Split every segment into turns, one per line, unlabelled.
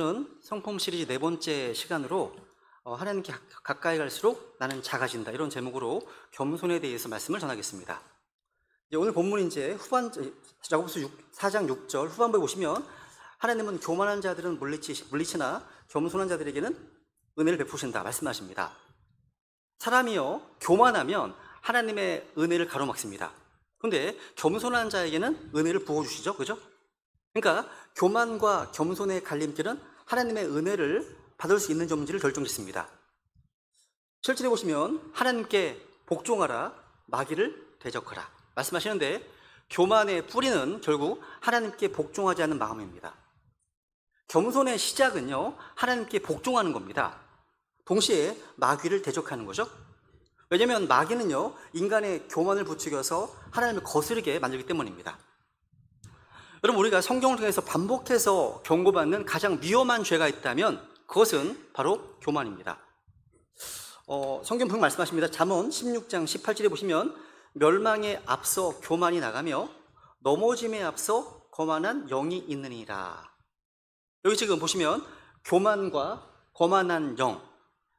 오늘은 성품 시리즈 네 번째 시간으로 하나님께 가까이 갈수록 나는 작아진다, 이런 제목으로 겸손에 대해서 말씀을 전하겠습니다. 오늘 본문 이제 야고보서 4장 6절 후반부에 보시면 하나님은 교만한 자들은 물리치나 겸손한 자들에게는 은혜를 베푸신다 말씀하십니다. 사람이요 교만하면 하나님의 은혜를 가로막습니다. 그런데 겸손한 자에게는 은혜를 부어주시죠, 그죠? 그러니까 교만과 겸손의 갈림길은 하나님의 은혜를 받을 수 있는 점지를 결정짓습니다. 7절에 보시면 하나님께 복종하라, 마귀를 대적하라 말씀하시는데, 교만의 뿌리는 결국 하나님께 복종하지 않는 마음입니다. 겸손의 시작은요 하나님께 복종하는 겁니다. 동시에 마귀를 대적하는 거죠. 왜냐하면 마귀는요 인간의 교만을 부추겨서 하나님을 거스르게 만들기 때문입니다. 여러분, 우리가 성경을 통해서 반복해서 경고받는 가장 위험한 죄가 있다면 그것은 바로 교만입니다. 성경 분명 말씀하십니다. 잠언 16장 18절에 보시면 멸망에 앞서 교만이 나가며 넘어짐에 앞서 거만한 영이 있느니라. 여기 지금 보시면 교만과 거만한 영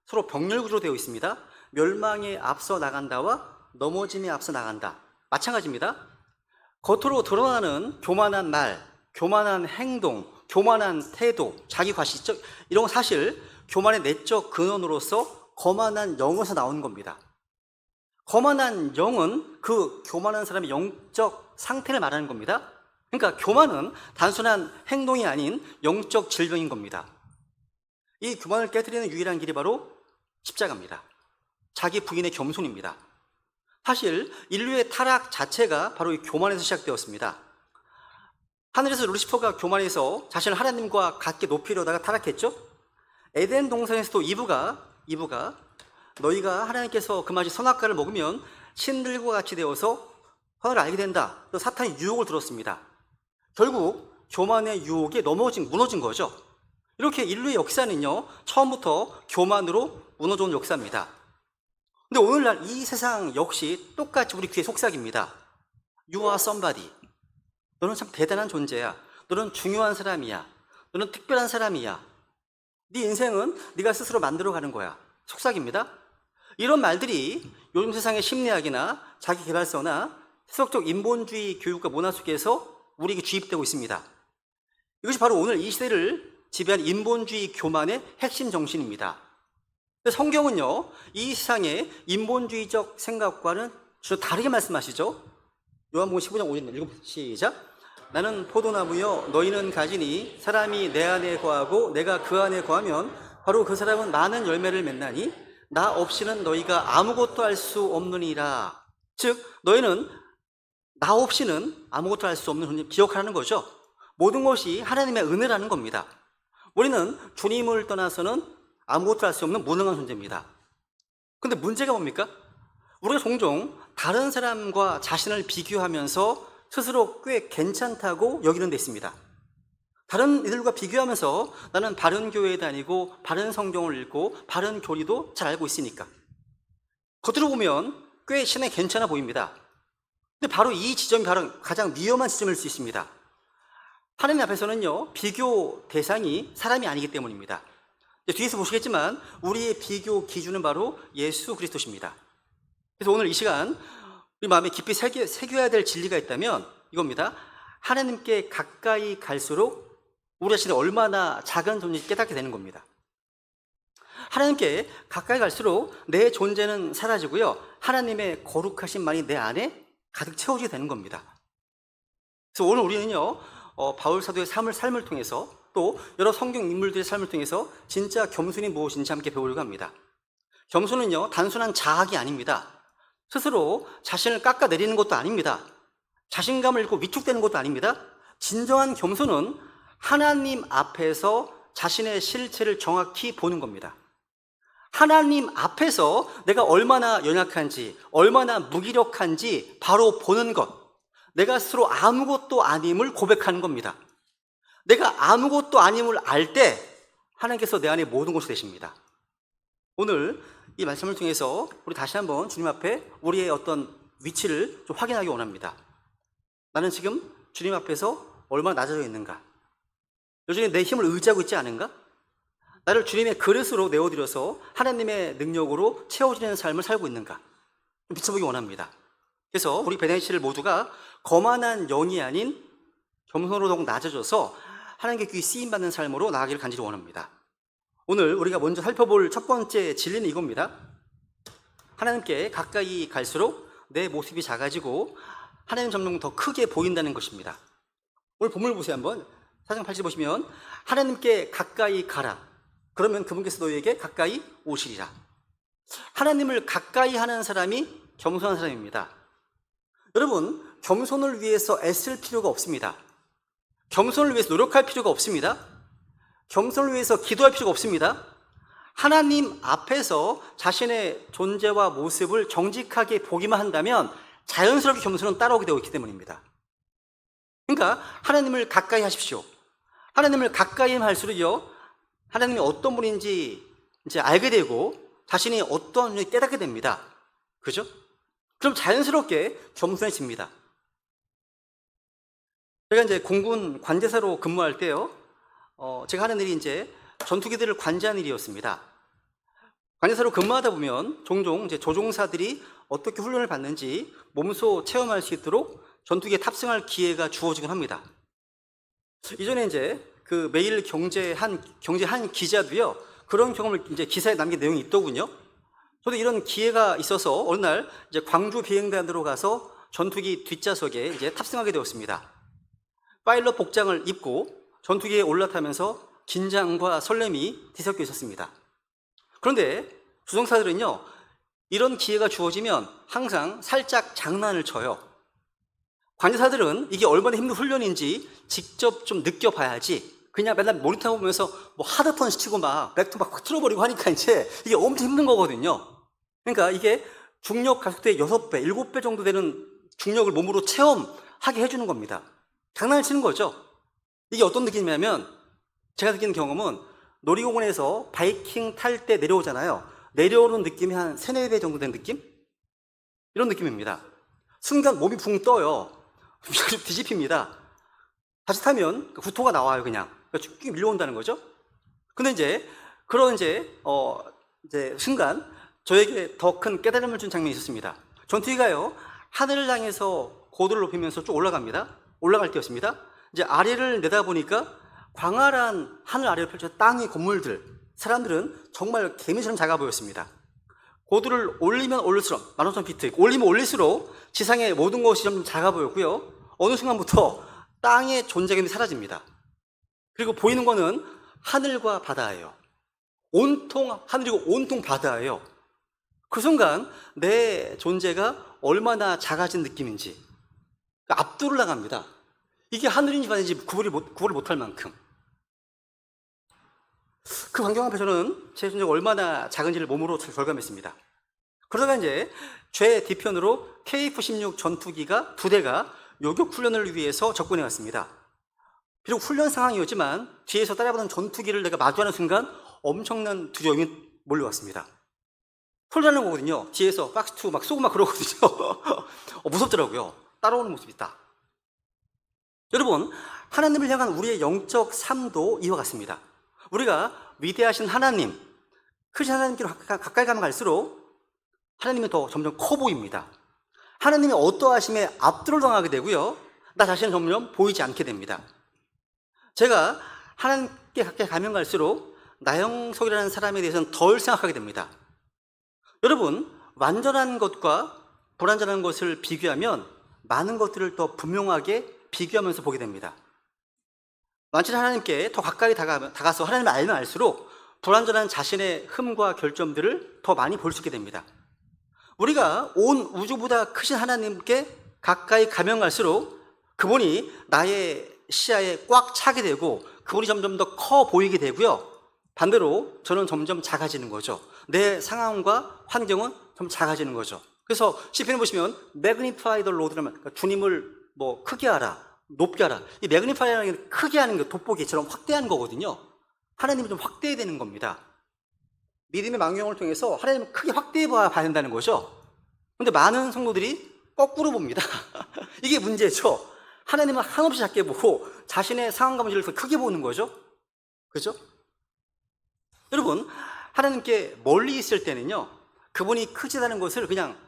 서로 병렬구조로 되어 있습니다. 멸망에 앞서 나간다와 넘어짐에 앞서 나간다 마찬가지입니다. 겉으로 드러나는 교만한 말, 교만한 행동, 교만한 태도, 자기 과시, 이런 건 사실 교만의 내적 근원으로서 거만한 영에서 나오는 겁니다. 거만한 영은 그 교만한 사람의 영적 상태를 말하는 겁니다. 그러니까 교만은 단순한 행동이 아닌 영적 질병인 겁니다. 이 교만을 깨뜨리는 유일한 길이 바로 십자가입니다. 자기 부인의 겸손입니다. 사실 인류의 타락 자체가 바로 이 교만에서 시작되었습니다. 하늘에서 루시퍼가 교만해서 자신을 하나님과 같게 높이려다가 타락했죠. 에덴 동산에서도 이브가 너희가 하나님께서 금하신 선악과를 먹으면 신들과 같이 되어서 선을 알게 된다, 또 사탄의 유혹을 들었습니다. 결국 교만의 유혹에 무너진 거죠. 이렇게 인류의 역사는요 처음부터 교만으로 무너져온 역사입니다. 근데 오늘날 이 세상 역시 똑같이 우리 귀에 속삭입니다. You are somebody. 너는 참 대단한 존재야. 너는 중요한 사람이야. 너는 특별한 사람이야. 네 인생은 네가 스스로 만들어가는 거야. 속삭입니다. 이런 말들이 요즘 세상의 심리학이나 자기개발서나 세속적 인본주의 교육과 문화 속에서 우리에게 주입되고 있습니다. 이것이 바로 오늘 이 시대를 지배한 인본주의 교만의 핵심 정신입니다. 성경은요 이 세상의 인본주의적 생각과는 전혀 다르게 말씀하시죠. 요한복음 15장 5절 읽어보세요. 시작. 나는 포도나무여 너희는 가지니 사람이 내 안에 거하고 내가 그 안에 거하면 바로 그 사람은 많은 열매를 맺나니 나 없이는 너희가 아무것도 할 수 없느니라. 즉 너희는 나 없이는 아무것도 할 수 없는 존재, 기억하라는 거죠. 모든 것이 하나님의 은혜라는 겁니다. 우리는 주님을 떠나서는 아무것도 할 수 없는 무능한 존재입니다. 근데 문제가 뭡니까? 우리가 종종 다른 사람과 자신을 비교하면서 스스로 꽤 괜찮다고 여기는 데 있습니다. 다른 이들과 비교하면서 나는 바른 교회에 다니고 바른 성경을 읽고 바른 교리도 잘 알고 있으니까 겉으로 보면 꽤 신에 괜찮아 보입니다. 근데 바로 이 지점이 바로 가장 위험한 지점일 수 있습니다. 하나님 앞에서는요 비교 대상이 사람이 아니기 때문입니다. 뒤에서 보시겠지만 우리의 비교 기준은 바로 예수 그리스도십니다. 그래서 오늘 이 시간 우리 마음에 깊이 새겨야 될 진리가 있다면 이겁니다. 하나님께 가까이 갈수록 우리 자신이 얼마나 작은 존재인지 깨닫게 되는 겁니다. 하나님께 가까이 갈수록 내 존재는 사라지고요 하나님의 거룩하신만이 내 안에 가득 채워지게 되는 겁니다. 그래서 오늘 우리는요 바울 사도의 삶을 통해서 또 여러 성경 인물들의 삶을 통해서 진짜 겸손이 무엇인지 함께 배우려고 합니다. 겸손은요 단순한 자학이 아닙니다. 스스로 자신을 깎아내리는 것도 아닙니다. 자신감을 잃고 위축되는 것도 아닙니다. 진정한 겸손은 하나님 앞에서 자신의 실체를 정확히 보는 겁니다. 하나님 앞에서 내가 얼마나 연약한지, 얼마나 무기력한지 바로 보는 것, 내가 스스로 아무것도 아님을 고백하는 겁니다. 내가 아무것도 아님을 알 때 하나님께서 내 안에 모든 것이 되십니다. 오늘 이 말씀을 통해서 우리 다시 한번 주님 앞에 우리의 어떤 위치를 좀 확인하기 원합니다. 나는 지금 주님 앞에서 얼마나 낮아져 있는가? 여전히 내 힘을 의지하고 있지 않은가? 나를 주님의 그릇으로 내어드려서 하나님의 능력으로 채워지는 삶을 살고 있는가? 좀 비춰보기 원합니다. 그래서 우리 베네치를 모두가 거만한 영이 아닌 겸손으로 더욱 낮아져서 하나님께 귀히 쓰임받는 삶으로 나아가기를 간절히 원합니다. 오늘 우리가 먼저 살펴볼 첫 번째 진리는 이겁니다. 하나님께 가까이 갈수록 내 모습이 작아지고 하나님 점점 더 크게 보인다는 것입니다. 오늘 본문을 보세요. 한번 4장 8절 보시면 하나님께 가까이 가라. 그러면 그분께서 너희에게 가까이 오시리라. 하나님을 가까이 하는 사람이 겸손한 사람입니다. 여러분, 겸손을 위해서 애쓸 필요가 없습니다. 겸손을 위해서 노력할 필요가 없습니다. 겸손을 위해서 기도할 필요가 없습니다. 하나님 앞에서 자신의 존재와 모습을 정직하게 보기만 한다면 자연스럽게 겸손은 따라오게 되어 있기 때문입니다. 그러니까 하나님을 가까이 하십시오. 하나님을 가까이 할수록요, 하나님이 어떤 분인지 이제 알게 되고 자신이 어떤 분인지 깨닫게 됩니다. 그죠? 그럼 자연스럽게 겸손해집니다. 제가 이제 공군 관제사로 근무할 때요, 제가 하는 일이 이제 전투기들을 관제하는 일이었습니다. 관제사로 근무하다 보면 종종 이제 조종사들이 어떻게 훈련을 받는지 몸소 체험할 수 있도록 전투기에 탑승할 기회가 주어지곤 합니다. 이전에 이제 그 매일 경제 한 기자도요, 그런 경험을 이제 기사에 남긴 내용이 있더군요. 저도 이런 기회가 있어서 어느 날 이제 광주 비행단으로 가서 전투기 뒷좌석에 이제 탑승하게 되었습니다. 파일럿 복장을 입고 전투기에 올라타면서 긴장과 설렘이 뒤섞여 있었습니다. 그런데 조종사들은요, 이런 기회가 주어지면 항상 살짝 장난을 쳐요. 관제사들은 이게 얼마나 힘든 훈련인지 직접 좀 느껴봐야지, 그냥 맨날 모니터 보면서 뭐 하드턴 시키고 막 백톤 막 틀어버리고 하니까 이제 이게 엄청 힘든 거거든요. 그러니까 이게 중력 가속도의 6배, 7배 정도 되는 중력을 몸으로 체험하게 해주는 겁니다. 장난을 치는 거죠. 이게 어떤 느낌이냐면, 제가 느끼는 경험은 놀이공원에서 바이킹 탈 때 내려오잖아요. 내려오는 느낌이 한 3, 4배 정도 된 느낌? 이런 느낌입니다. 순간 몸이 붕 떠요. 뒤집힙니다. 다시 타면 구토가 나와요, 그냥. 쭉 밀려온다는 거죠. 근데 이제 그런 이제 순간 저에게 더 큰 깨달음을 준 장면이 있었습니다. 전투기가요, 하늘을 향해서 고도를 높이면서 쭉 올라갑니다. 올라갈 때였습니다. 이제 아래를 내다보니까 광활한 하늘 아래를 펼쳐 땅의 건물들, 사람들은 정말 개미처럼 작아 보였습니다. 고도를 올리면 올릴수록 15,000피트, 올리면 올릴수록 지상의 모든 것이 좀 작아 보였고요. 어느 순간부터 땅의 존재감이 사라집니다. 그리고 보이는 거는 하늘과 바다예요. 온통 하늘이고 온통 바다예요. 그 순간 내 존재가 얼마나 작아진 느낌인지 압도를 나갑니다. 이게 하늘인지 바다인지 구분을 못할 만큼. 그 환경 앞에 저는 제 존재가 얼마나 작은지를 몸으로 절감했습니다. 그러다가 이제 제 뒤편으로 KF-16 전투기가 2대가 요격 훈련을 위해서 접근해 왔습니다. 비록 훈련 상황이었지만 뒤에서 따라붙는 전투기를 내가 마주하는 순간 엄청난 두려움이 몰려왔습니다. 훈련하는 거거든요. 뒤에서 박스2 막 쏘고 막 그러거든요. 무섭더라고요. 따라오는 모습이 있다. 여러분, 하나님을 향한 우리의 영적 삶도 이와 같습니다. 우리가 위대하신 하나님, 크신 하나님께로 가까이 가면 갈수록 하나님이 더 점점 커 보입니다. 하나님의 어떠하심에 압도를 당하게 되고요, 나 자신은 점점 보이지 않게 됩니다. 제가 하나님께 가까이 가면 갈수록 나영석이라는 사람에 대해서는 덜 생각하게 됩니다. 여러분, 완전한 것과 불완전한 것을 비교하면 많은 것들을 더 분명하게 비교하면서 보게 됩니다. 완전한 하나님께 더 가까이 다가서 하나님을 알면 알수록 불완전한 자신의 흠과 결점들을 더 많이 볼 수 있게 됩니다. 우리가 온 우주보다 크신 하나님께 가까이 가면 갈수록 그분이 나의 시야에 꽉 차게 되고 그분이 점점 더 커 보이게 되고요, 반대로 저는 점점 작아지는 거죠. 내 상황과 환경은 좀 작아지는 거죠. 그래서 시편에 보시면 magnify the Lord라면, 그러니까 주님을 뭐 크게 하라, 높게 하라. 이 magnify라는 게 크게 하는 게 돋보기처럼 확대하는 거거든요. 하나님이 좀 확대해야 되는 겁니다. 믿음의 망경을 통해서 하나님을 크게 확대해 봐야 된다는 거죠. 근데 많은 성도들이 거꾸로 봅니다. 이게 문제죠. 하나님은 한없이 작게 보고 자신의 상황과 문제를 더 크게 보는 거죠. 그죠? 여러분, 하나님께 멀리 있을 때는요, 그분이 크지다는 것을 그냥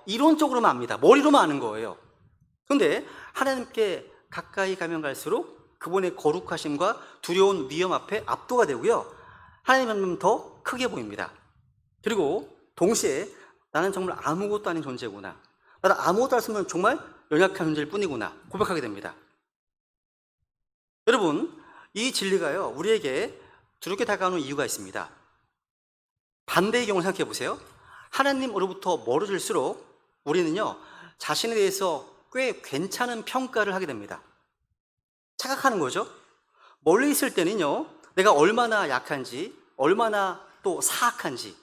이론적으로만 압니다. 머리로만 아는 거예요. 그런데 하나님께 가까이 가면 갈수록 그분의 거룩하심과 두려운 위험 앞에 압도가 되고요, 하나님은 더 크게 보입니다. 그리고 동시에 나는 정말 아무것도 아닌 존재구나, 나는 아무것도 할 수 없는 정말 연약한 존재일 뿐이구나 고백하게 됩니다. 여러분, 이 진리가요, 우리에게 두렵게 다가오는 이유가 있습니다. 반대의 경우를 생각해 보세요. 하나님으로부터 멀어질수록 우리는요, 자신에 대해서 꽤 괜찮은 평가를 하게 됩니다. 착각하는 거죠. 멀리 있을 때는요, 내가 얼마나 약한지, 얼마나 또 사악한지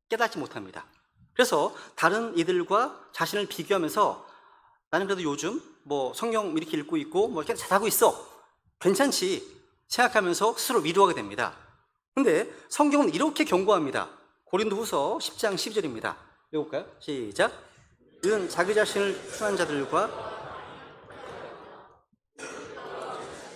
깨닫지 못합니다. 그래서 다른 이들과 자신을 비교하면서 나는 그래도 요즘 성경 이렇게 읽고 있고 이렇게 잘하고 있어, 괜찮지 생각하면서 스스로 위로하게 됩니다. 근데 성경은 이렇게 경고합니다. 고린도후서 10장 12절입니다. 읽어볼까요? 시작. 이는 자기 자신을 충한 자들과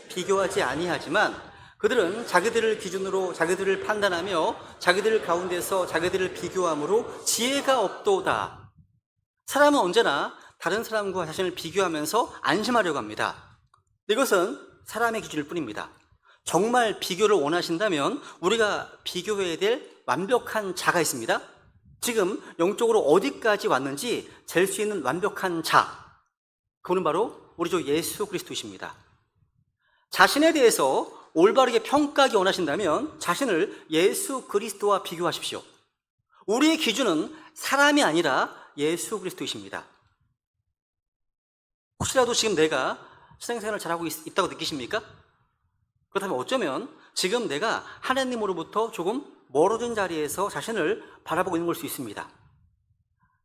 비교하지 아니하지만 그들은 자기들을 기준으로 자기들을 판단하며 자기들 가운데서 자기들을 비교함으로 지혜가 없도다. 사람은 언제나 다른 사람과 자신을 비교하면서 안심하려고 합니다. 이것은 사람의 기준일 뿐입니다. 정말 비교를 원하신다면 우리가 비교해야 될 완벽한 자가 있습니다. 지금 영적으로 어디까지 왔는지 잴 수 있는 완벽한 자, 그분은 바로 우리 주 예수 그리스도이십니다. 자신에 대해서 올바르게 평가하기 원하신다면 자신을 예수 그리스도와 비교하십시오. 우리의 기준은 사람이 아니라 예수 그리스도이십니다. 혹시라도 지금 내가 신앙생활을 잘하고 있다고 느끼십니까? 그렇다면 어쩌면 지금 내가 하나님으로부터 조금 멀어진 자리에서 자신을 바라보고 있는 걸 수 있습니다.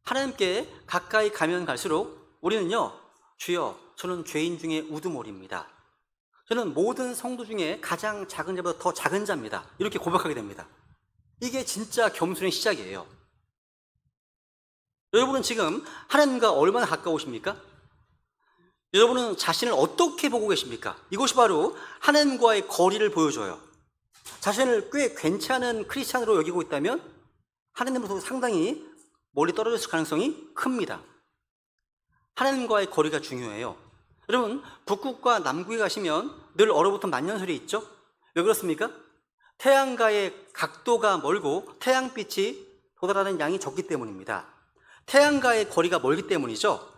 하나님께 가까이 가면 갈수록 우리는요, 주여, 저는 죄인 중에 우두머리입니다. 저는 모든 성도 중에 가장 작은 자보다 더 작은 자입니다. 이렇게 고백하게 됩니다. 이게 진짜 겸손의 시작이에요. 여러분은 지금 하나님과 얼마나 가까우십니까? 여러분은 자신을 어떻게 보고 계십니까? 이것이 바로 하나님과의 거리를 보여줘요. 자신을 꽤 괜찮은 크리스찬으로 여기고 있다면 하나님으로부터 상당히 멀리 떨어졌을 가능성이 큽니다. 하나님과의 거리가 중요해요. 여러분, 북극과 남극에 가시면 늘 얼어붙은 만년설이 있죠? 왜 그렇습니까? 태양과의 각도가 멀고 태양빛이 도달하는 양이 적기 때문입니다. 태양과의 거리가 멀기 때문이죠.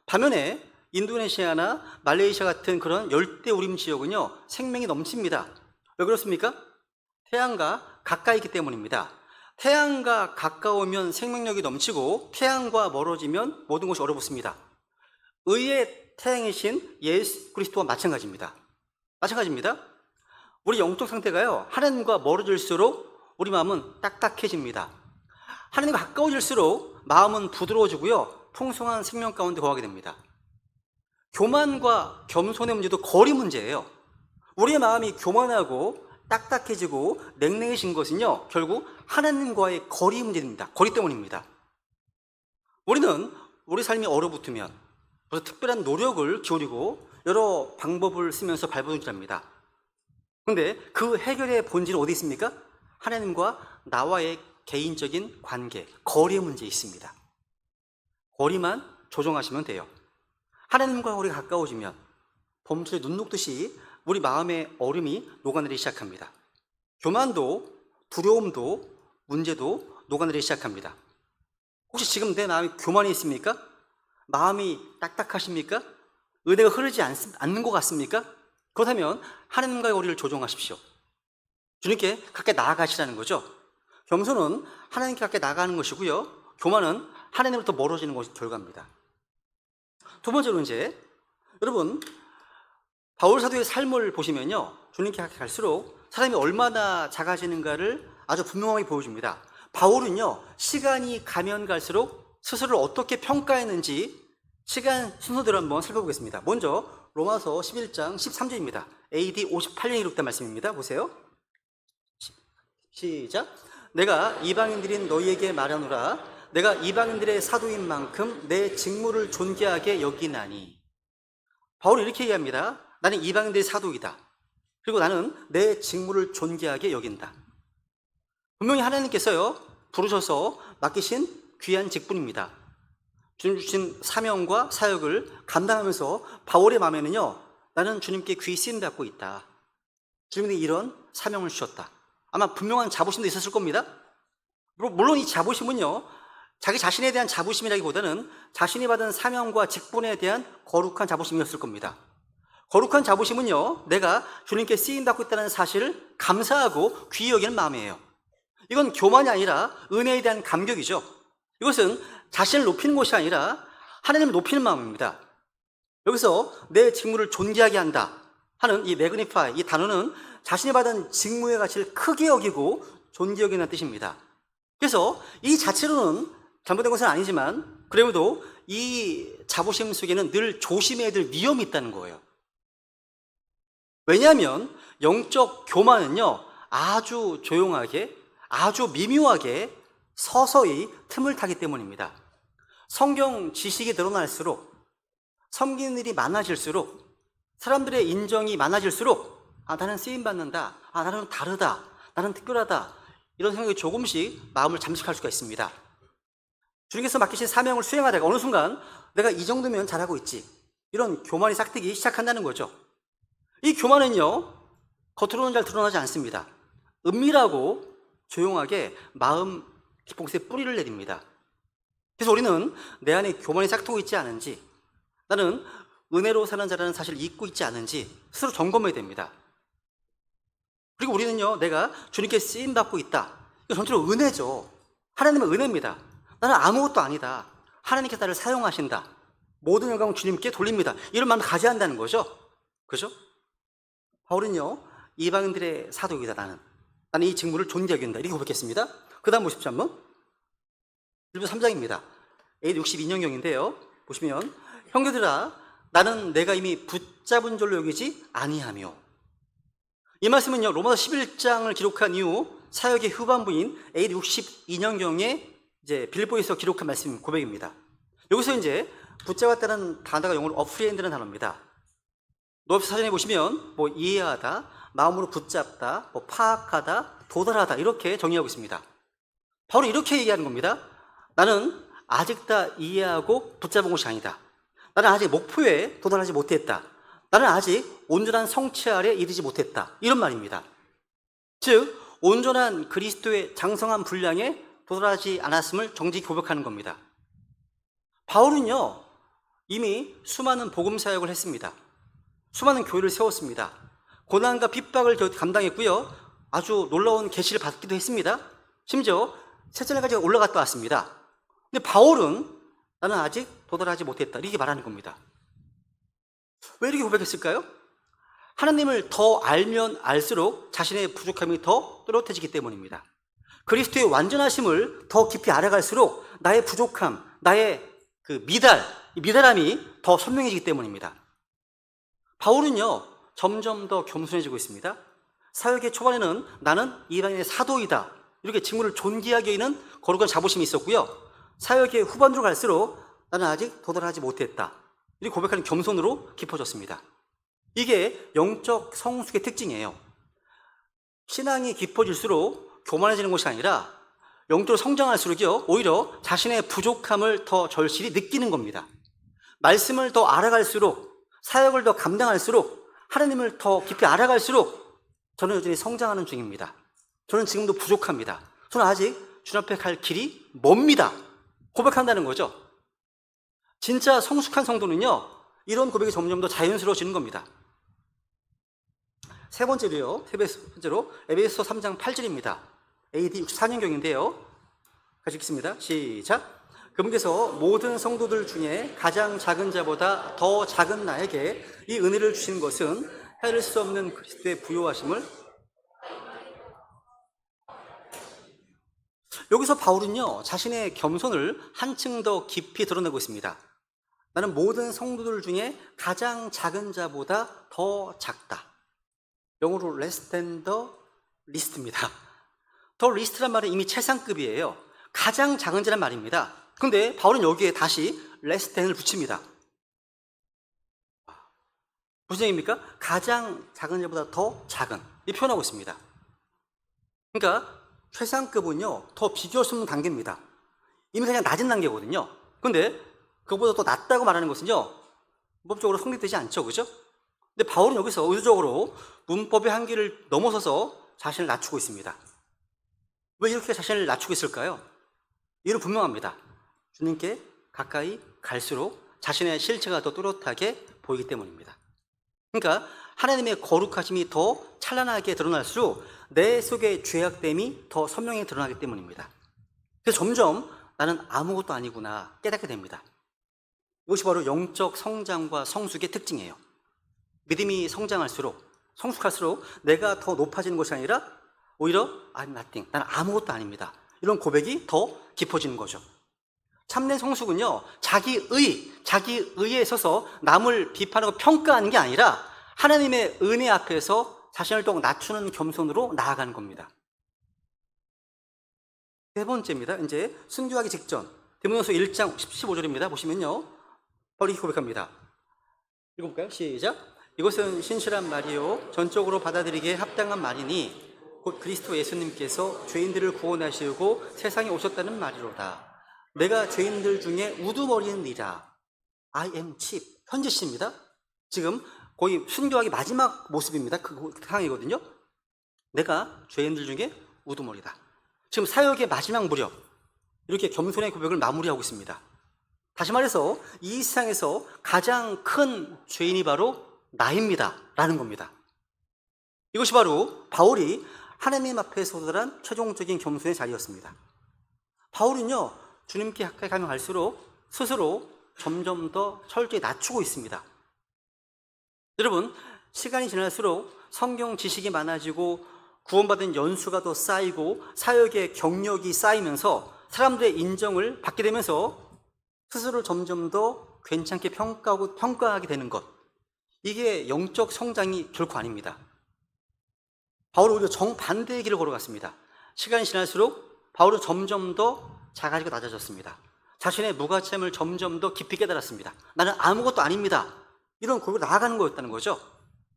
반면에 인도네시아나 말레이시아 같은 그런 열대우림 지역은요, 생명이 넘칩니다. 왜 그렇습니까? 태양과 가까이 있기 때문입니다. 태양과 가까우면 생명력이 넘치고 태양과 멀어지면 모든 것이 얼어붙습니다. 의의 태양이신 예수 그리스도와 마찬가지입니다. 우리 영적 상태가요, 하나님과 멀어질수록 우리 마음은 딱딱해집니다. 하나님과 가까워질수록 마음은 부드러워지고요, 풍성한 생명 가운데 거하게 됩니다. 교만과 겸손의 문제도 거리 문제예요. 우리의 마음이 교만하고 딱딱해지고 냉랭해진 것은요, 결국 하나님과의 거리 문제입니다. 거리 때문입니다. 우리는 우리 삶이 얼어붙으면 그래서 특별한 노력을 기울이고 여러 방법을 쓰면서 발버둥질합니다. 그런데 그 해결의 본질은 어디 있습니까? 하나님과 나와의 개인적인 관계, 거리의 문제에 있습니다. 거리만 조정하시면 돼요. 하나님과 우리가 가까워지면 봄철에 눈 녹듯이 우리 마음의 얼음이 녹아내리기 시작합니다. 교만도 두려움도 문제도 녹아내리기 시작합니다. 혹시 지금 내 마음이 교만이 있습니까? 마음이 딱딱하십니까? 은혜가 흐르지 않는 것 같습니까? 그렇다면 하나님과의 거리를 조정하십시오. 주님께 가까이 나아가시라는 거죠. 겸손은 하나님께 가까이 나아가는 것이고요, 교만은 하나님으로부터 멀어지는 것이 결과입니다. 두 번째로 이제 여러분, 바울 사도의 삶을 보시면요, 주님께 가까이 갈수록 사람이 얼마나 작아지는가를 아주 분명하게 보여줍니다. 바울은요, 시간이 가면 갈수록 스스로를 어떻게 평가했는지 시간 순서대로 한번 살펴보겠습니다. 먼저 로마서 11장 13절입니다. AD 58년에 기록된 말씀입니다. 보세요. 시작. 내가 이방인들인 너희에게 말하노라. 내가 이방인들의 사도인 만큼 내 직무를 존귀하게 여기나니. 바울이 이렇게 얘기합니다. 나는 이방인들의 사도이다. 그리고 나는 내 직무를 존귀하게 여긴다. 분명히 하나님께서요, 부르셔서 맡기신 귀한 직분입니다. 주님 주신 사명과 사역을 감당하면서 바울의 마음에는요, 나는 주님께 귀히 쓰임받고 있다. 주님이 이런 사명을 주셨다. 아마 분명한 자부심도 있었을 겁니다. 물론 이 자부심은요, 자기 자신에 대한 자부심이라기보다는 자신이 받은 사명과 직분에 대한 거룩한 자부심이었을 겁니다. 거룩한 자부심은요, 내가 주님께 쓰임받고 있다는 사실을 감사하고 귀히 여기는 마음이에요. 이건 교만이 아니라 은혜에 대한 감격이죠. 이것은 자신을 높이는 것이 아니라 하나님을 높이는 마음입니다. 여기서 내 직무를 존귀하게 한다 하는 이 매그니파이, 이 단어는 자신이 받은 직무의 가치를 크게 여기고 존귀 여기는 뜻입니다. 그래서 이 자체로는 잘못된 것은 아니지만 그래도 이 자부심 속에는 늘 조심해야 될 위험이 있다는 거예요. 왜냐하면 영적 교만은요, 아주 조용하게, 아주 미묘하게 서서히 틈을 타기 때문입니다. 성경 지식이 늘어날수록, 섬기는 일이 많아질수록, 사람들의 인정이 많아질수록 나는 쓰임받는다, 나는 다르다, 나는 특별하다, 이런 생각이 조금씩 마음을 잠식할 수가 있습니다. 주님께서 맡기신 사명을 수행하다가 어느 순간 내가 이 정도면 잘하고 있지, 이런 교만이 싹트기 시작한다는 거죠. 이 교만은요, 겉으로는 잘 드러나지 않습니다. 은밀하고 조용하게 마음 깊은 곳에 뿌리를 내립니다. 그래서 우리는 내 안에 교만이 싹트고 있지 않은지, 나는 은혜로 사는 자라는 사실을 잊고 있지 않은지 스스로 점검해야 됩니다. 그리고 우리는요, 내가 주님께 쓰임받고 있다, 이거 전체로 은혜죠. 하나님은 은혜입니다. 나는 아무것도 아니다. 하나님께서 나를 사용하신다. 모든 영광은 주님께 돌립니다. 이런 마음을 가져야 한다는 거죠. 그죠? 바울은요, 이방인들의 사도이다. 나는 이 직무를 존귀하게 여긴다, 이렇게 고백했습니다. 그 다음 보십시오 한번. 1부 3장입니다. AD 62년경인데요. 보시면, 형제들아, 나는 내가 이미 붙잡은 줄로 여기지 아니하며. 이 말씀은요, 로마서 11장을 기록한 이후 사역의 후반부인 AD 62년경에 이제 빌보에서 기록한 말씀 고백입니다. 여기서 이제 붙잡았다는 단어가 영어로 어프리엔드라는 단어입니다. 노업스 사전에 보시면 뭐 이해하다, 마음으로 붙잡다, 뭐 파악하다, 도달하다, 이렇게 정의하고 있습니다. 바로 이렇게 얘기하는 겁니다. 나는 아직 다 이해하고 붙잡은 것이 아니다. 나는 아직 목표에 도달하지 못했다. 나는 아직 온전한 성취알에 이르지 못했다, 이런 말입니다. 즉 온전한 그리스도의 장성한 분량에 도달하지 않았음을 정직히 고백하는 겁니다. 바울은요, 이미 수많은 복음 사역을 했습니다. 수많은 교회를 세웠습니다. 고난과 핍박을 감당했고요, 아주 놀라운 계시를 받기도 했습니다. 심지어 세전에까지 올라갔다 왔습니다. 근데 바울은 나는 아직 도달하지 못했다, 이렇게 말하는 겁니다. 왜 이렇게 고백했을까요? 하나님을 더 알면 알수록 자신의 부족함이 더 또렷해지기 때문입니다. 그리스도의 완전하심을 더 깊이 알아갈수록 나의 부족함, 나의 그 미달함이 더 선명해지기 때문입니다. 바울은요, 점점 더 겸손해지고 있습니다. 사역의 초반에는 나는 이방인의 사도이다, 이렇게 직무를 존귀하게 여기는 거룩한 자부심이 있었고요, 사역의 후반으로 갈수록 나는 아직 도달하지 못했다, 이렇게 고백하는 겸손으로 깊어졌습니다. 이게 영적 성숙의 특징이에요. 신앙이 깊어질수록 교만해지는 것이 아니라 영적으로 성장할수록요, 오히려 자신의 부족함을 더 절실히 느끼는 겁니다. 말씀을 더 알아갈수록, 사역을 더 감당할수록, 하나님을 더 깊이 알아갈수록 저는 여전히 성장하는 중입니다. 저는 지금도 부족합니다. 저는 아직 주님 앞에 갈 길이 멉니다, 고백한다는 거죠. 진짜 성숙한 성도는요, 이런 고백이 점점 더 자연스러워지는 겁니다. 세 번째로 에베소 3장 8절입니다. AD 64년경인데요. 같이 읽습니다. 시작. 그분께서 모든 성도들 중에 가장 작은 자보다 더 작은 나에게 이 은혜를 주신 것은 헤아릴 수 없는 그리스도의 부요하심을. 여기서 바울은요, 자신의 겸손을 한층 더 깊이 드러내고 있습니다. 나는 모든 성도들 중에 가장 작은 자보다 더 작다. 영어로 less than the least입니다. 더 least란 말은 이미 최상급이에요. 가장 작은 자란 말입니다. 그런데 바울은 여기에 다시 less than을 붙입니다. 무슨 얘기입니까? 가장 작은 자보다 더 작은, 이 표현하고 있습니다. 그러니까 최상급은요, 더 비교할 수 없는 단계입니다. 이미 그냥 낮은 단계거든요. 근데 그보다 더 낮다고 말하는 것은요, 문법적으로 성립되지 않죠, 그죠? 근데 바울은 여기서 의도적으로 문법의 한계를 넘어서서 자신을 낮추고 있습니다. 왜 이렇게 자신을 낮추고 있을까요? 이유는 분명합니다. 주님께 가까이 갈수록 자신의 실체가 더 뚜렷하게 보이기 때문입니다. 그러니까 하나님의 거룩하심이 더 찬란하게 드러날수록 내 속의 죄악됨이 더 선명히 드러나기 때문입니다. 그래서 점점 나는 아무것도 아니구나 깨닫게 됩니다. 이것이 바로 영적 성장과 성숙의 특징이에요. 믿음이 성숙할수록 내가 더 높아지는 것이 아니라 오히려 I'm nothing, 나는 아무것도 아닙니다, 이런 고백이 더 깊어지는 거죠. 참된 성숙은요, 자기의에 서서 남을 비판하고 평가하는 게 아니라 하나님의 은혜 앞에서 자신을 더욱 낮추는 겸손으로 나아가는 겁니다. 세 번째입니다. 이제 순교하기 직전, 디모데후서 1장 15절입니다. 보시면요, 바울이 고백합니다. 읽어볼까요? 시작. 이것은 신실한 말이요 전적으로 받아들이기에 합당한 말이니 곧 그리스도 예수님께서 죄인들을 구원하시고 세상에 오셨다는 말이로다. 내가 죄인들 중에 우두머리니라. I am cheap. 현재 시입니다. 지금 거의 순교하기 마지막 모습입니다. 그 상황이거든요. 내가 죄인들 중에 우두머리다. 지금 사역의 마지막 무렵, 이렇게 겸손의 고백을 마무리하고 있습니다. 다시 말해서 이 세상에서 가장 큰 죄인이 바로 나입니다 라는 겁니다. 이것이 바로 바울이 하나님 앞에 서들한 최종적인 겸손의 자리였습니다. 바울은요, 주님께 가까이 가면 갈수록 스스로 점점 더 철저히 낮추고 있습니다. 여러분, 시간이 지날수록 성경 지식이 많아지고 구원받은 연수가 더 쌓이고 사역의 경력이 쌓이면서 사람들의 인정을 받게 되면서 스스로를 점점 더 괜찮게 평가하게 되는 것, 이게 영적 성장이 결코 아닙니다. 바울은 오히려 정반대의 길을 걸어갔습니다. 시간이 지날수록 바울은 점점 더 작아지고 낮아졌습니다. 자신의 무가치함을 점점 더 깊이 깨달았습니다. 나는 아무것도 아닙니다, 이런 고백으로 나아가는 거였다는 거죠.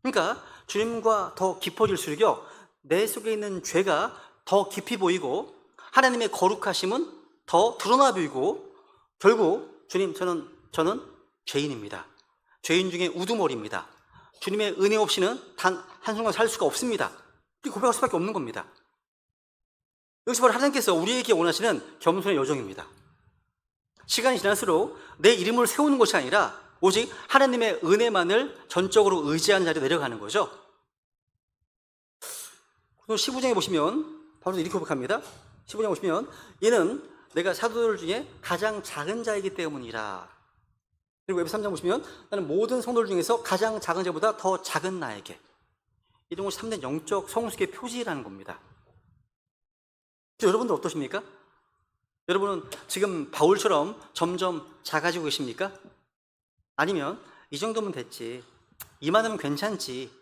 그러니까 주님과 더 깊어질수록요, 내 속에 있는 죄가 더 깊이 보이고 하나님의 거룩하심은 더 드러나 보이고, 결국 주님, 저는 죄인입니다. 죄인 중에 우두머리입니다. 주님의 은혜 없이는 단 한순간 살 수가 없습니다, 이렇게 고백할 수밖에 없는 겁니다. 여기서 바로 하나님께서 우리에게 원하시는 겸손의 여정입니다. 시간이 지날수록 내 이름을 세우는 것이 아니라 오직 하나님의 은혜만을 전적으로 의지하는 자리에 내려가는 거죠. 15장에 보시면 바로 이렇게 고백합니다. 15장에 보시면 이는 내가 사도들 중에 가장 작은 자이기 때문이라. 그리고 에베소 3장 보시면 나는 모든 성도들 중에서 가장 작은 자보다 더 작은 나에게. 이런 것이 참된 영적 성숙의 표지라는 겁니다. 여러분들 어떠십니까? 여러분은 지금 바울처럼 점점 작아지고 계십니까? 아니면 이 정도면 됐지, 이만하면 괜찮지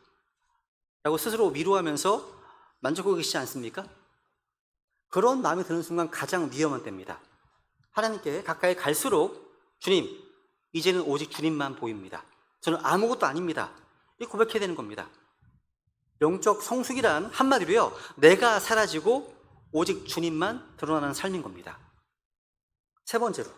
라고 스스로 위로하면서 만족하고 계시지 않습니까? 그런 마음이 드는 순간 가장 위험한 때입니다. 하나님께 가까이 갈수록 주님, 이제는 오직 주님만 보입니다, 저는 아무것도 아닙니다, 이 고백해야 되는 겁니다. 영적 성숙이란 한마디로요, 내가 사라지고 오직 주님만 드러나는 삶인 겁니다. 세 번째로,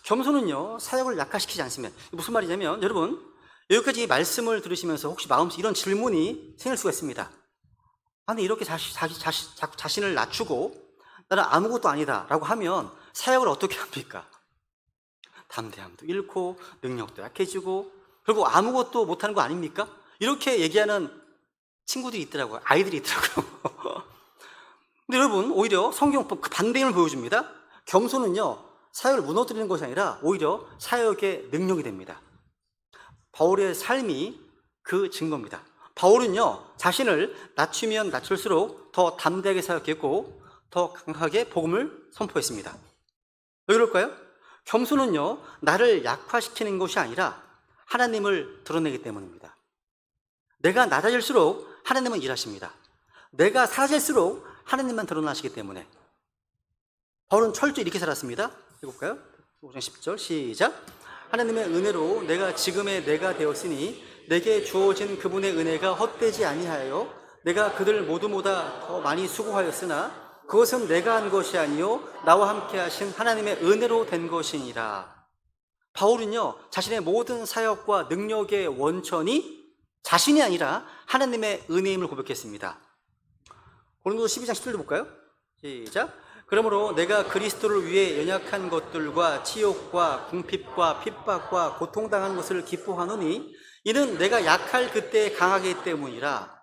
겸손은요, 사역을 약화시키지 않습니다. 무슨 말이냐면, 여러분, 여기까지 말씀을 들으시면서 혹시 마음속에 이런 질문이 생길 수가 있습니다. 아니, 이렇게 자신을 낮추고 나는 아무것도 아니다 라고 하면 사역을 어떻게 합니까? 담대함도 잃고 능력도 약해지고 결국 아무것도 못하는 거 아닙니까? 이렇게 얘기하는 친구들이 있더라고요. 아이들이 있더라고요. 근데 여러분, 오히려 성경 그 반대임을 보여줍니다. 겸손은요, 사역을 무너뜨리는 것이 아니라 오히려 사역의 능력이 됩니다. 바울의 삶이 그 증거입니다. 바울은요, 자신을 낮추면 낮출수록 더 담대하게 사역했고 더 강하게 복음을 선포했습니다. 왜 그럴까요? 겸손은요, 나를 약화시키는 것이 아니라 하나님을 드러내기 때문입니다. 내가 낮아질수록 하나님은 일하십니다. 내가 사라질수록 하나님만 드러나시기 때문에. 바울은 철저히 이렇게 살았습니다. 읽어볼까요? 5장 10절 시작. 하나님의 은혜로 내가 지금의 내가 되었으니 내게 주어진 그분의 은혜가 헛되지 아니하여 내가 그들 모두보다 더 많이 수고하였으나 그것은 내가 한 것이 아니요 나와 함께 하신 하나님의 은혜로 된 것이니라. 바울은요, 자신의 모든 사역과 능력의 원천이 자신이 아니라 하나님의 은혜임을 고백했습니다. 고린도서 12장 10절도 볼까요? 시작. 그러므로 내가 그리스도를 위해 연약한 것들과 치욕과 궁핍과 핍박과 고통당한 것을 기뻐하노니 이는 내가 약할 그때 강하기 때문이라.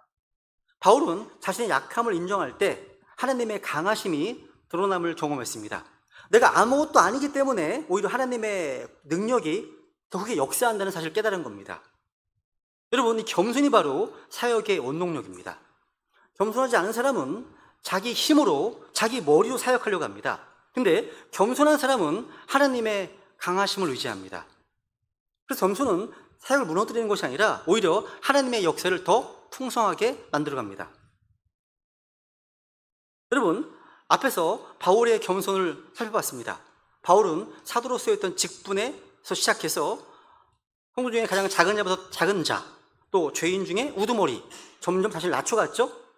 바울은 자신의 약함을 인정할 때 하나님의 강하심이 드러남을 경험했습니다. 내가 아무것도 아니기 때문에 오히려 하나님의 능력이 더 크게 역사한다는 사실을 깨달은 겁니다. 여러분, 이 겸손이 바로 사역의 원동력입니다. 겸손하지 않은 사람은 자기 힘으로, 자기 머리로 사역하려고 합니다. 근데 겸손한 사람은 하나님의 강하심을 의지합니다. 그래서 겸손은 사역을 무너뜨리는 것이 아니라 오히려 하나님의 역사를 더 풍성하게 만들어갑니다. 여러분, 앞에서 바울의 겸손을 살펴봤습니다. 바울은 사도로 쓰였던 직분에서 시작해서 성도 중에 가장 작은 자부터 작은 자, 또 죄인 중에 우두머리, 점점 자신을 낮춰갔죠?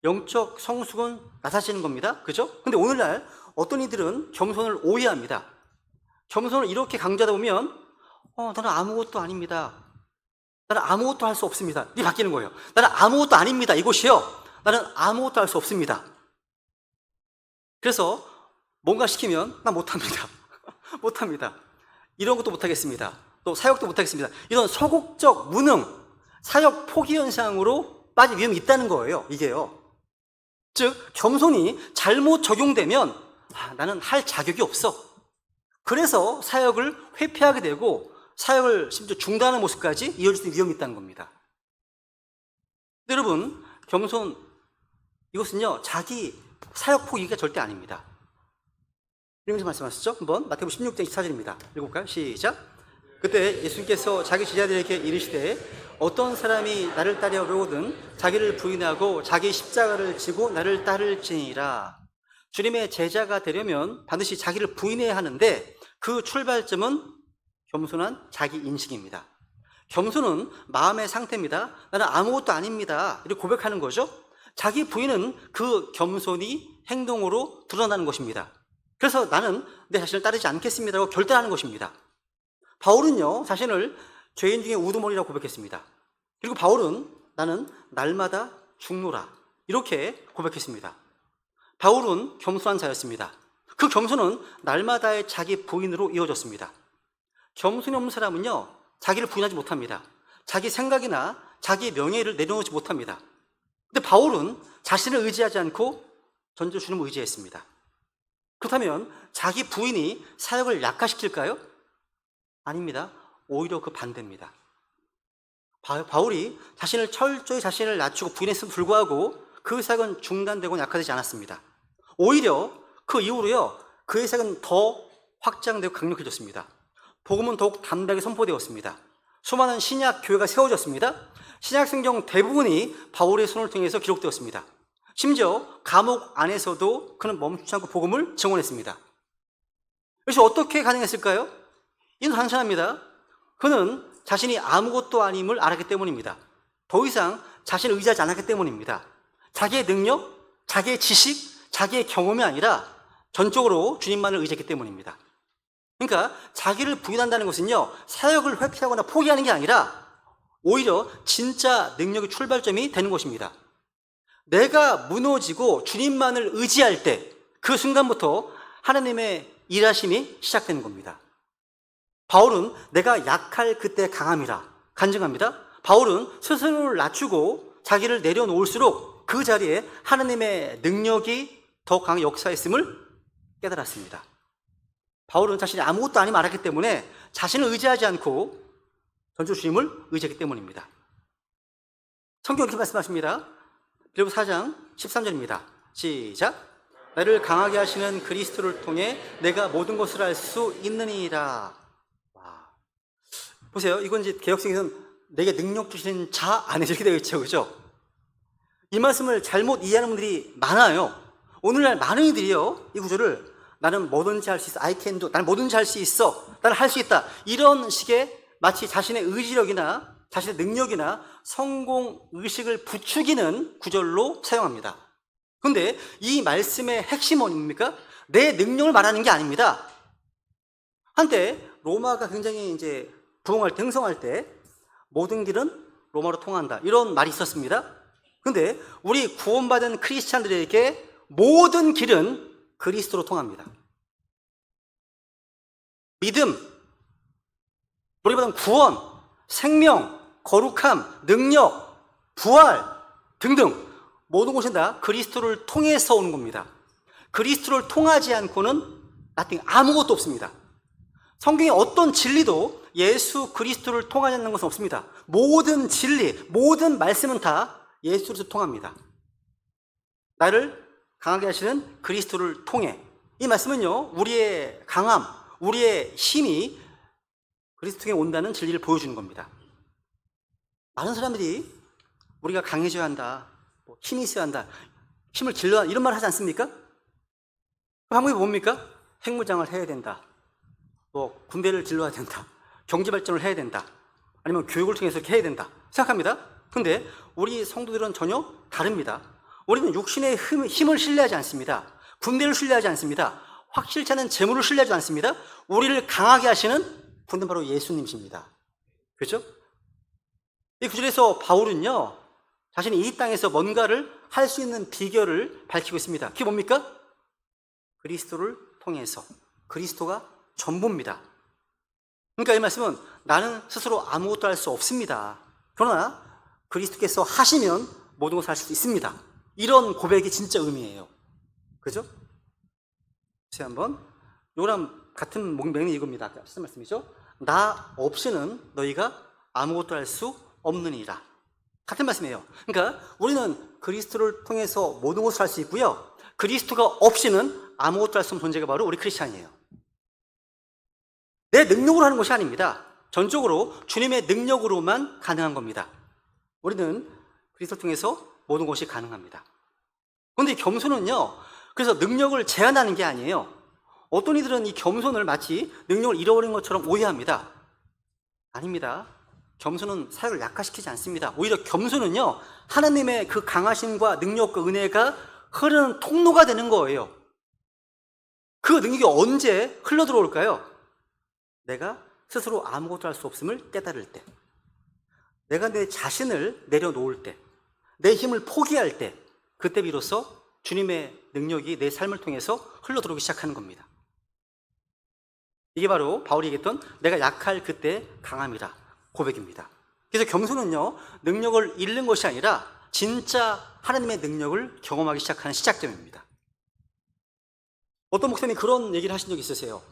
영적 성숙은 낮아지는 겁니다. 그죠? 근데 오늘날 어떤 이들은 겸손을 오해합니다. 겸손을 이렇게 강조하다 보면 나는 아무것도 아닙니다. 나는 아무것도 할 수 없습니다. 이게 바뀌는 거예요. 나는 아무것도 아닙니다. 이곳이요. 나는 아무것도 할 수 없습니다. 그래서 뭔가 시키면 난 못합니다. 못합니다. 이런 것도 못하겠습니다. 또 사역도 못하겠습니다. 이런 소극적 무능, 사역 포기 현상으로 빠질 위험이 있다는 거예요. 이게요. 즉 겸손이 잘못 적용되면 나는 할 자격이 없어. 그래서 사역을 회피하게 되고 사역을 심지어 중단하는 모습까지 이어질 수 있는 위험이 있다는 겁니다. 여러분, 겸손 이것은요 자기 사역 포기가 절대 아닙니다. 이러면서 말씀하셨죠? 한번 마태복음 16장 24절입니다. 읽어볼까요? 시작. 그때 예수님께서 자기 제자들에게 이르시되 어떤 사람이 나를 따르려거든 자기를 부인하고 자기 십자가를 지고 나를 따를지니라. 주님의 제자가 되려면 반드시 자기를 부인해야 하는데 그 출발점은 겸손한 자기 인식입니다. 겸손은 마음의 상태입니다. 나는 아무것도 아닙니다. 이렇게 고백하는 거죠. 자기 부인은 그 겸손이 행동으로 드러나는 것입니다. 그래서 나는 내 자신을 따르지 않겠습니다라고 결단하는 것입니다. 바울은요 자신을 죄인 중에 우두머리라고 고백했습니다. 그리고 바울은 나는 날마다 죽노라 이렇게 고백했습니다. 바울은 겸손한 자였습니다. 그 겸손은 날마다의 자기 부인으로 이어졌습니다. 겸손이 없는 사람은요 자기를 부인하지 못합니다. 자기 생각이나 자기 명예를 내려놓지 못합니다. 근데 바울은 자신을 의지하지 않고 전적 주님을 의지했습니다. 그렇다면 자기 부인이 사역을 약화시킬까요? 아닙니다. 오히려 그 반대입니다. 바울이 철저히 자신을 낮추고 부인했음에도 불구하고 그 사역은 중단되고 약화되지 않았습니다. 오히려 그 이후로요 그의 사역은 더 확장되고 강력해졌습니다. 복음은 더욱 담대하게 선포되었습니다. 수많은 신약 교회가 세워졌습니다. 신약 성경 대부분이 바울의 손을 통해서 기록되었습니다. 심지어 감옥 안에서도 그는 멈추지 않고 복음을 증언했습니다. 그래서 어떻게 가능했을까요? 이는 단순합니다. 그는 자신이 아무것도 아님을 알았기 때문입니다. 더 이상 자신을 의지하지 않았기 때문입니다. 자기의 능력, 자기의 지식, 자기의 경험이 아니라 전적으로 주님만을 의지했기 때문입니다. 그러니까 자기를 부인한다는 것은요 사역을 회피하거나 포기하는 게 아니라 오히려 진짜 능력의 출발점이 되는 것입니다. 내가 무너지고 주님만을 의지할 때 그 순간부터 하나님의 일하심이 시작되는 겁니다. 바울은 내가 약할 그때 강함이라 간증합니다. 바울은 스스로를 낮추고 자기를 내려놓을수록 그 자리에 하나님의 능력이 더 강하게 역사했음을 깨달았습니다. 바울은 자신이 아무것도 아님 알았기 때문에 자신을 의지하지 않고 전주 주님을 의지했기 때문입니다. 성경 이렇게 말씀하십니다. 빌립보 4장 13절입니다. 시작. 나를 강하게 하시는 그리스도를 통해 내가 모든 것을 알 수 있느니라. 와. 보세요. 이건 이제 개역성에서는 내게 능력 주시는 자 안에 이렇게 되어 있죠. 그죠? 이 말씀을 잘못 이해하는 분들이 많아요. 오늘날 많은 이들이요. 이 구절을 나는 뭐든지 할 수 있어. I can do. 나는 뭐든지 할 수 있어. 나는 할 수 있다. 이런 식의 마치 자신의 의지력이나 자신의 능력이나 성공 의식을 부추기는 구절로 사용합니다. 그런데 이 말씀의 핵심은 뭡니까? 내 능력을 말하는 게 아닙니다. 한때 로마가 굉장히 이제 부흥할 때, 흥성할 때 모든 길은 로마로 통한다. 이런 말이 있었습니다. 그런데 우리 구원받은 크리스찬들에게 모든 길은 그리스도로 통합니다. 믿음, 우리가 받은 구원, 생명, 거룩함, 능력, 부활 등등 모든 것이 다 그리스도를 통해서 오는 겁니다. 그리스도를 통하지 않고는 nothing, 아무것도 없습니다. 성경의 어떤 진리도 예수 그리스도를 통하지 않는 것은 없습니다. 모든 진리, 모든 말씀은 다 예수로서 통합니다. 나를 강하게 하시는 그리스도를 통해. 이 말씀은요, 우리의 강함, 우리의 힘이 그리스도 통해 온다는 진리를 보여주는 겁니다. 많은 사람들이 우리가 강해져야 한다, 힘이 있어야 한다, 힘을 길러야 한다, 이런 말 하지 않습니까? 그 방법이 뭡니까? 핵무장을 해야 된다, 군대를 길러야 된다, 경제 발전을 해야 된다, 아니면 교육을 통해서 이렇게 해야 된다 생각합니다. 그런데 우리 성도들은 전혀 다릅니다. 우리는 육신의 힘을 신뢰하지 않습니다. 군대를 신뢰하지 않습니다. 확실치 않은 재물을 신뢰하지 않습니다. 우리를 강하게 하시는 분은 바로 예수님이십니다. 그렇죠? 이 구절에서 바울은요, 자신이 이 땅에서 뭔가를 할 수 있는 비결을 밝히고 있습니다. 그게 뭡니까? 그리스도를 통해서. 그리스도가 전부입니다. 그러니까 이 말씀은 나는 스스로 아무것도 할 수 없습니다. 그러나 그리스도께서 하시면 모든 것을 할 수 있습니다. 이런 고백이 진짜 의미예요. 그죠? 다시 한번 요랑 같은 맥락이 이겁니다. 아까 하신 말씀이죠. 나 없이는 너희가 아무것도 할 수 없느니라. 같은 말씀이에요. 그러니까 우리는 그리스도를 통해서 모든 것을 할 수 있고요, 그리스도가 없이는 아무것도 할 수 없는 존재가 바로 우리 크리스찬이에요. 내 능력으로 하는 것이 아닙니다. 전적으로 주님의 능력으로만 가능한 겁니다. 우리는 그리스도를 통해서 모든 것이 가능합니다. 그런데 이 겸손은요, 그래서 능력을 제한하는 게 아니에요. 어떤 이들은 이 겸손을 마치 능력을 잃어버린 것처럼 오해합니다. 아닙니다. 겸손은 사역을 약화시키지 않습니다. 오히려 겸손은요, 하나님의 그 강하심과 능력과 은혜가 흐르는 통로가 되는 거예요. 그 능력이 언제 흘러들어올까요? 내가 스스로 아무것도 할 수 없음을 깨달을 때, 내가 내 자신을 내려놓을 때, 내 힘을 포기할 때, 그때 비로소 주님의 능력이 내 삶을 통해서 흘러들어오기 시작하는 겁니다. 이게 바로 바울이 얘기했던 내가 약할 그때 강함이라 고백입니다. 그래서 겸손은요, 능력을 잃는 것이 아니라 진짜 하나님의 능력을 경험하기 시작하는 시작점입니다. 어떤 목사님이 그런 얘기를 하신 적이 있으세요.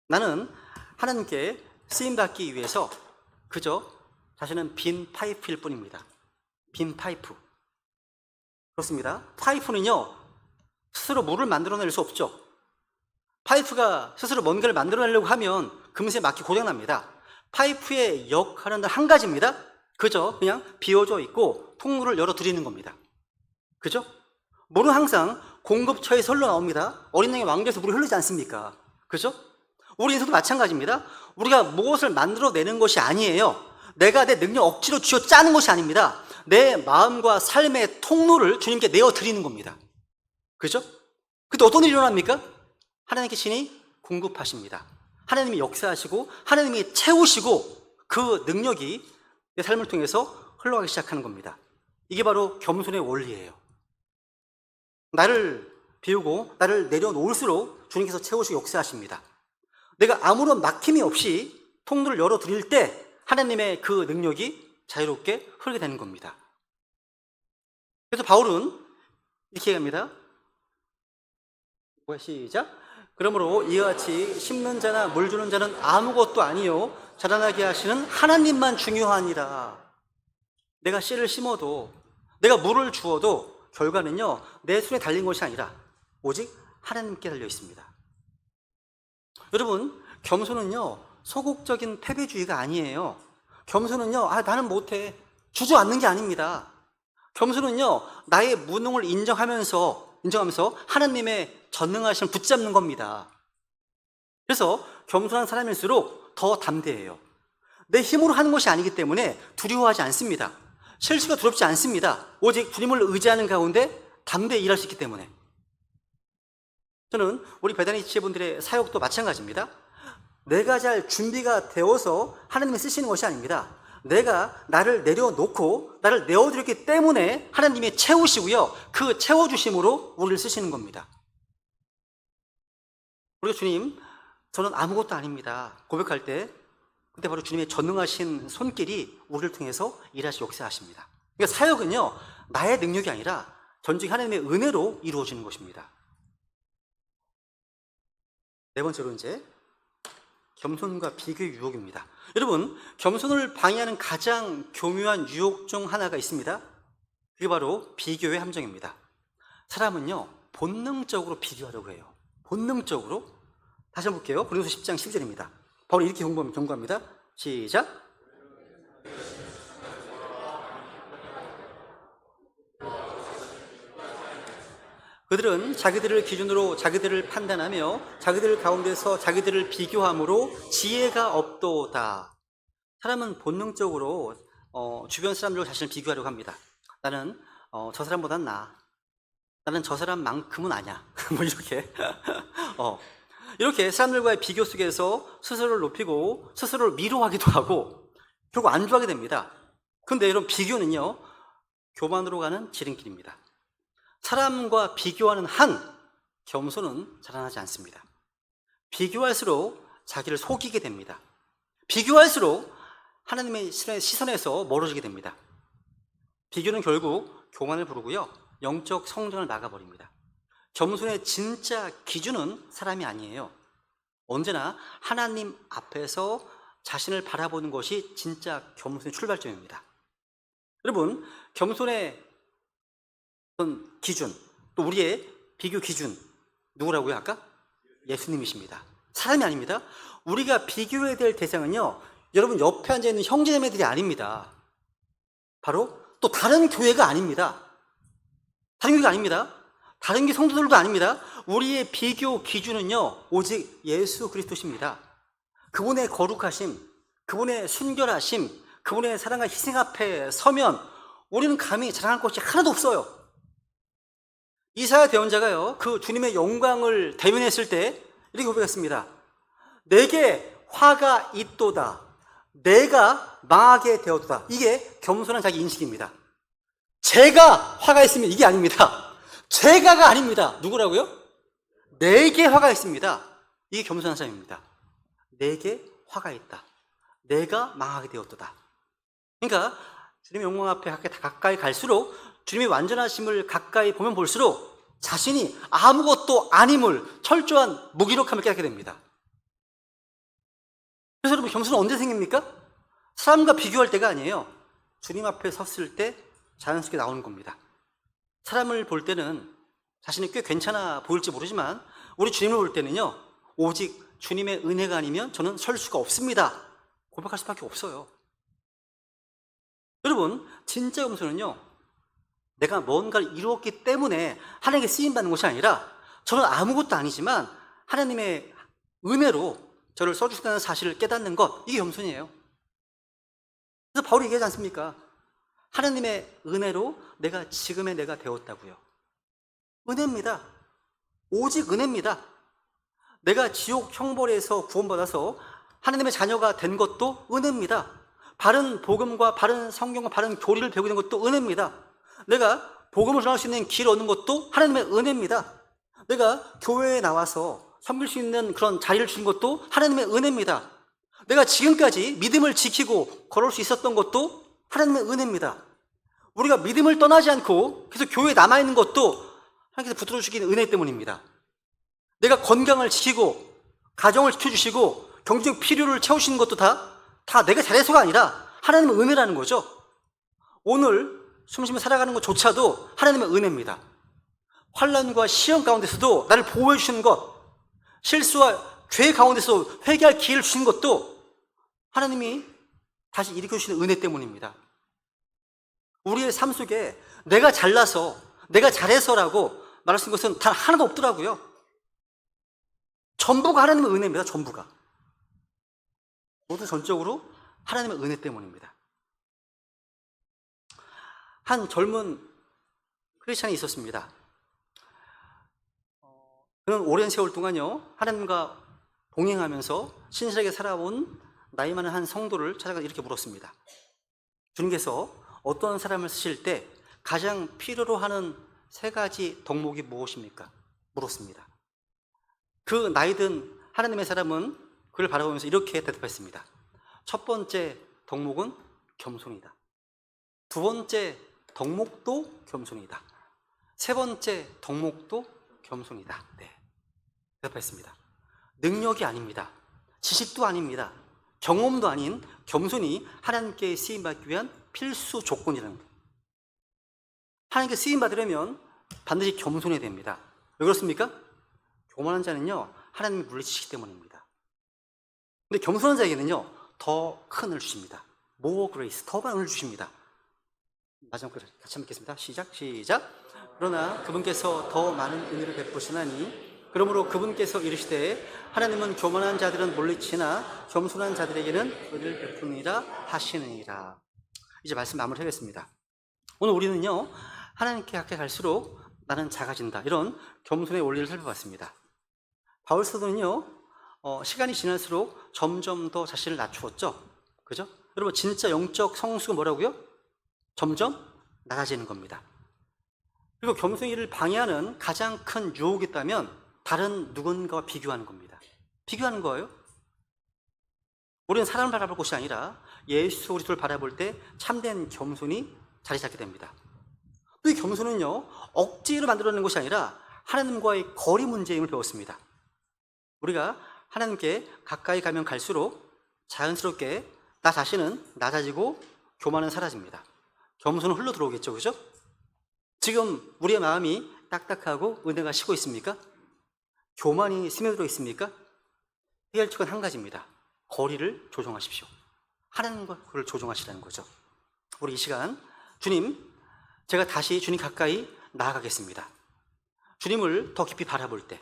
나는 하나님께 쓰임받기 위해서 그저 자신은 빈 파이프일 뿐입니다. 빈 파이프. 그렇습니다. 파이프는요, 스스로 물을 만들어낼 수 없죠. 파이프가 스스로 뭔가를 만들어내려고 하면 금세 막히 고장납니다. 파이프의 역할은 한 가지입니다. 그저 그냥 비워져 있고 통로를 열어드리는 겁니다. 그죠? 물은 항상 공급처에서 흘러나옵니다. 어린 양의 왕조에서 물이 흐르지 않습니까? 그죠? 우리 인생도 마찬가지입니다. 우리가 무엇을 만들어내는 것이 아니에요. 내가 내 능력 억지로 쥐어짜는 것이 아닙니다. 내 마음과 삶의 통로를 주님께 내어드리는 겁니다. 그죠? 그때 어떤 일이 일어납니까? 하나님께 신이 공급하십니다. 하나님이 역사하시고 하나님이 채우시고 그 능력이 내 삶을 통해서 흘러가기 시작하는 겁니다. 이게 바로 겸손의 원리예요. 나를 비우고 나를 내려놓을수록 주님께서 채우시고 역사하십니다. 내가 아무런 막힘이 없이 통로를 열어드릴 때 하나님의 그 능력이 자유롭게 흐르게 되는 겁니다. 그래서 바울은 이렇게 얘기합니다. 시작. 그러므로 이와 같이 심는 자나 물 주는 자는 아무것도 아니요 자라나게 하시는 하나님만 중요하니라. 내가 씨를 심어도 내가 물을 주어도 결과는요, 내 손에 달린 것이 아니라 오직 하나님께 달려 있습니다. 여러분, 겸손은요, 소극적인 패배주의가 아니에요. 겸손은요, 나는 못해, 주저앉는 게 아닙니다. 겸손은요, 나의 무능을 인정하면서 인정하면서 하나님의 전능하심을 붙잡는 겁니다. 그래서 겸손한 사람일수록 더 담대해요. 내 힘으로 하는 것이 아니기 때문에 두려워하지 않습니다. 실수가 두렵지 않습니다. 오직 주님을 의지하는 가운데 담대히 일할 수 있기 때문에. 저는 우리 배단의 지체분들의 사역도 마찬가지입니다. 내가 잘 준비가 되어서 하나님이 쓰시는 것이 아닙니다. 내가 나를 내려놓고 나를 내어드렸기 때문에 하나님이 채우시고요, 그 채워주심으로 우리를 쓰시는 겁니다. 우리가 주님, 저는 아무것도 아닙니다 고백할 때, 그때 바로 주님의 전능하신 손길이 우리를 통해서 일하시 역사하십니다. 그러니까 사역은요, 나의 능력이 아니라 전적인 하나님의 은혜로 이루어지는 것입니다. 네 번째로 이제 겸손과 비교의 유혹입니다. 여러분, 겸손을 방해하는 가장 교묘한 유혹 중 하나가 있습니다. 그게 바로 비교의 함정입니다. 사람은요, 본능적으로 비교하려고 해요. 본능적으로. 다시 한번 볼게요. 고린도서 10장 12절입니다. 바로 이렇게 경고합니다. 시작. 그들은 자기들을 기준으로 자기들을 판단하며 자기들 가운데서 자기들을 비교함으로 지혜가 없도다. 사람은 본능적으로 주변 사람들과 자신을 비교하려고 합니다. 나는 저 사람보단 나아. 나는 저 사람만큼은 아니야. 뭐 이렇게 이렇게 사람들과의 비교 속에서 스스로를 높이고 스스로를 미워하기도 하고 결국 안주하게 됩니다. 그런데 이런 비교는요, 교만으로 가는 지름길입니다. 사람과 비교하는 한 겸손은 자라나지 않습니다. 비교할수록 자기를 속이게 됩니다. 비교할수록 하나님의 시선에서 멀어지게 됩니다. 비교는 결국 교만을 부르고요, 영적 성장을 막아버립니다. 겸손의 진짜 기준은 사람이 아니에요. 언제나 하나님 앞에서 자신을 바라보는 것이 진짜 겸손의 출발점입니다. 여러분, 겸손의 기준, 또 우리의 비교 기준 누구라고요? 아까? 예수님이십니다. 사람이 아닙니다. 우리가 비교해야 될 대상은요, 여러분 옆에 앉아있는 형제자매들이 아닙니다. 바로 또 다른 교회가 아닙니다. 다른 교회가 아닙니다. 다른 교 성도들도 아닙니다. 우리의 비교 기준은요, 오직 예수 그리스도십니다. 그분의 거룩하심, 그분의 순결하심, 그분의 사랑과 희생 앞에 서면 우리는 감히 자랑할 것이 하나도 없어요. 이사야 대언자가요, 그 주님의 영광을 대면했을 때 이렇게 고백했습니다. 내게 화가 있도다. 내가 망하게 되었도다. 이게 겸손한 자기 인식입니다. 제가 화가 있으면 이게 아닙니다. 제가가 아닙니다. 누구라고요? 내게 화가 있습니다. 이게 겸손한 사람입니다. 내게 화가 있다. 내가 망하게 되었도다. 그러니까 주님의 영광 앞에 가까이 갈수록, 주님의 완전하심을 가까이 보면 볼수록 자신이 아무것도 아님을 철저한 무기력함을 깨닫게 됩니다. 그래서 여러분, 겸손은 언제 생깁니까? 사람과 비교할 때가 아니에요. 주님 앞에 섰을 때 자연스럽게 나오는 겁니다. 사람을 볼 때는 자신이 꽤 괜찮아 보일지 모르지만 우리 주님을 볼 때는요, 오직 주님의 은혜가 아니면 저는 설 수가 없습니다. 고백할 수밖에 없어요. 여러분, 진짜 겸손은요, 내가 뭔가를 이루었기 때문에 하나님께 쓰임받는 것이 아니라 저는 아무것도 아니지만 하나님의 은혜로 저를 써주신다는 사실을 깨닫는 것, 이게 겸손이에요. 그래서 바울이 얘기하지 않습니까? 하나님의 은혜로 내가 지금의 내가 되었다고요. 은혜입니다. 오직 은혜입니다. 내가 지옥 형벌에서 구원받아서 하나님의 자녀가 된 것도 은혜입니다. 바른 복음과 바른 성경과 바른 교리를 배우게 된 것도 은혜입니다. 내가 복음을 전할 수 있는 길을 얻는 것도 하나님의 은혜입니다. 내가 교회에 나와서 섬길 수 있는 그런 자리를 주신 것도 하나님의 은혜입니다. 내가 지금까지 믿음을 지키고 걸을 수 있었던 것도 하나님의 은혜입니다. 우리가 믿음을 떠나지 않고 계속 교회에 남아있는 것도 하나님께서 붙들어 주시는 은혜 때문입니다. 내가 건강을 지키고 가정을 지켜주시고 경제적 필요를 채우시는 것도 다 내가 잘해서가 아니라 하나님의 은혜라는 거죠. 오늘 숨쉬며 살아가는 것조차도 하나님의 은혜입니다. 환난과 시험 가운데서도 나를 보호해 주시는 것, 실수와 죄 가운데서 회개할 기회를 주신 것도 하나님이 다시 일으켜 주시는 은혜 때문입니다. 우리의 삶 속에 내가 잘나서, 내가 잘해서라고 말할 수 있는 것은 단 하나도 없더라고요. 전부가 하나님의 은혜입니다. 전부가. 모두 전적으로 하나님의 은혜 때문입니다. 한 젊은 크리스찬이 있었습니다. 그는 오랜 세월 동안요, 하나님과 동행하면서 신실하게 살아온 나이 많은 한 성도를 찾아가 이렇게 물었습니다. 주님께서 어떤 사람을 쓰실 때 가장 필요로 하는 3가지 덕목이 무엇입니까? 물었습니다. 그 나이든 하나님의 사람은 그를 바라보면서 이렇게 대답했습니다. 첫 번째 덕목은 겸손이다. 두 번째 덕목도 겸손이다. 세 번째 덕목도 겸손이다. 네, 대답했습니다. 능력이 아닙니다. 지식도 아닙니다. 경험도 아닌 겸손이 하나님께 쓰임받기 위한 필수 조건이라는 거예요. 하나님께 쓰임받으려면 반드시 겸손해야 됩니다. 왜 그렇습니까? 교만한 자는요, 하나님이 물리치시기 때문입니다. 근데 겸손한 자에게는요, 더 큰 은을 주십니다. more grace, 더 많은 은을 주십니다. 마지막으로 같이 한번 읽겠습니다. 시작. 그러나 그분께서 더 많은 은혜를 베푸시나니 그러므로 그분께서 이르시되 하나님은 교만한 자들은 물리치나 겸손한 자들에게는 은혜를 베푸니라 하시느니라. 이제 말씀 마무리하겠습니다. 오늘 우리는요, 하나님께 가까이 갈수록 나는 작아진다, 이런 겸손의 원리를 살펴봤습니다. 바울 사도는요, 시간이 지날수록 점점 더 자신을 낮추었죠. 그죠? 여러분, 진짜 영적 성수가 뭐라고요? 점점 낮아지는 겁니다. 그리고 겸손이를 방해하는 가장 큰 유혹이 있다면 다른 누군가와 비교하는 겁니다. 비교하는 거예요. 우리는 사람을 바라볼 것이 아니라 예수 그리스도를 바라볼 때 참된 겸손이 자리 잡게 됩니다. 또 이 겸손은요, 억지로 만들어내는 것이 아니라 하나님과의 거리 문제임을 배웠습니다. 우리가 하나님께 가까이 가면 갈수록 자연스럽게 나 자신은 낮아지고 교만은 사라집니다. 겸손은 흘러 들어오겠죠, 그죠? 지금 우리의 마음이 딱딱하고 은혜가 식고 있습니까? 교만이 스며들어 있습니까? 해결 측은 한 가지입니다. 거리를 조정하십시오. 하나님과 그를 조정하시라는 거죠. 우리 이 시간, 주님, 제가 다시 주님 가까이 나아가겠습니다. 주님을 더 깊이 바라볼 때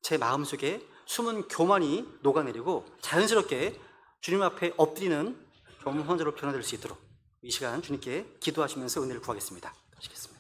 제 마음속에 숨은 교만이 녹아내리고 자연스럽게 주님 앞에 엎드리는 겸손자로 변화될 수 있도록 이 시간 주님께 기도하시면서 은혜를 구하겠습니다. 하시겠습니다.